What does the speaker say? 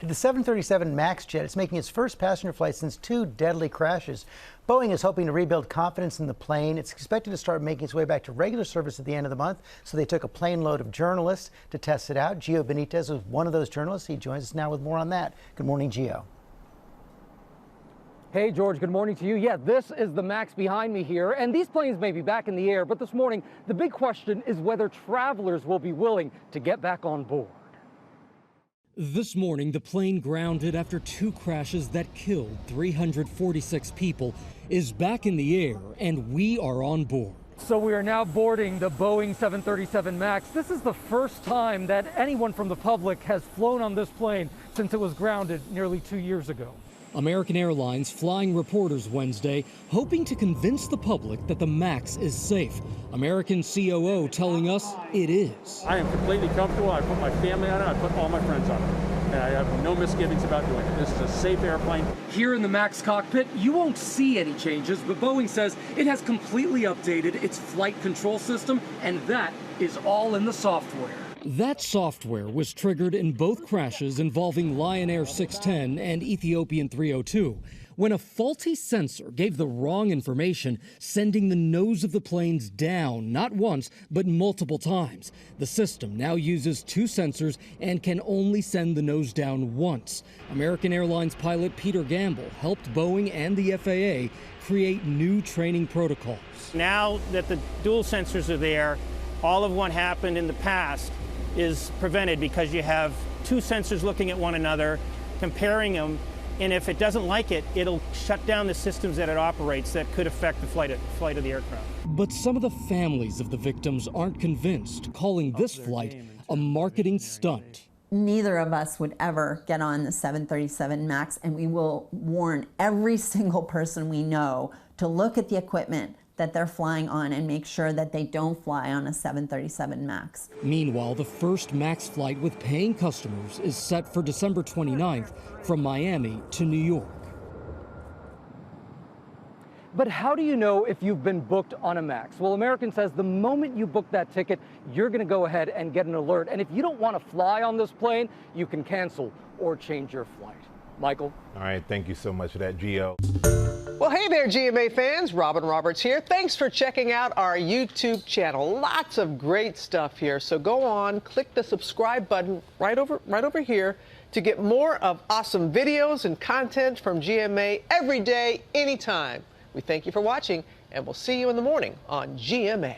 The 737 MAX jet is making its first passenger flight since 2 deadly crashes. Boeing is hoping to rebuild confidence in the plane. It's expected to start making its way back to regular service at the end of the month, so they took a plane load of journalists to test it out. Gio Benitez was one of those journalists. He joins us now with more on that. Good morning, Gio. Hey, George, good morning to you. Yeah, this is the MAX behind me here, and these planes may be back in the air, but this morning, the big question is whether travelers will be willing to get back on board. This morning, the plane grounded after 2 crashes that killed 346 people is back in the air, and we are on board. So we are now boarding the Boeing 737 MAX. This is the first time that anyone from the public has flown on this plane since it was grounded nearly 2 years ago. American Airlines flying reporters Wednesday, hoping to convince the public that the MAX is safe. American COO telling us it is. I am completely comfortable. I put my family on it. I put all my friends on it. And I have no misgivings about doing it. This is a safe airplane. Here in the MAX cockpit, you won't see any changes, but Boeing says it has completely updated its flight control system, and that is all in the software. That software was triggered in both crashes involving Lion Air 610 and Ethiopian 302, when a faulty sensor gave the wrong information, sending the nose of the planes down not once, but multiple times. The system now uses 2 sensors and can only send the nose down once. American Airlines pilot Peter Gamble helped Boeing and the FAA create new training protocols. Now that the dual sensors are there, all of what happened in the past is prevented because you have 2 sensors looking at one another, comparing them, and if it doesn't like it, it'll shut down the systems that it operates that could affect the flight of the aircraft. But some of the families of the victims aren't convinced, calling this flight a marketing stunt. Neither of us would ever get on the 737 MAX, and we will warn every single person we know to look at the equipment that they're flying on and make sure that they don't fly on a 737 MAX. Meanwhile, the first MAX flight with paying customers is set for December 29th from Miami to New York. But how do you know if you've been booked on a MAX? Well, American says the moment you book that ticket, you're going to go ahead and get an alert. And if you don't want to fly on this plane, you can cancel or change your flight. Michael? All right, thank you so much for that, Gio. Well, hey there, GMA fans. Robin Roberts here. Thanks for checking out our YouTube channel. Lots of great stuff here. So go on, click the subscribe button right over here to get more of awesome videos and content from GMA every day, anytime. We thank you for watching, and we'll see you in the morning on GMA.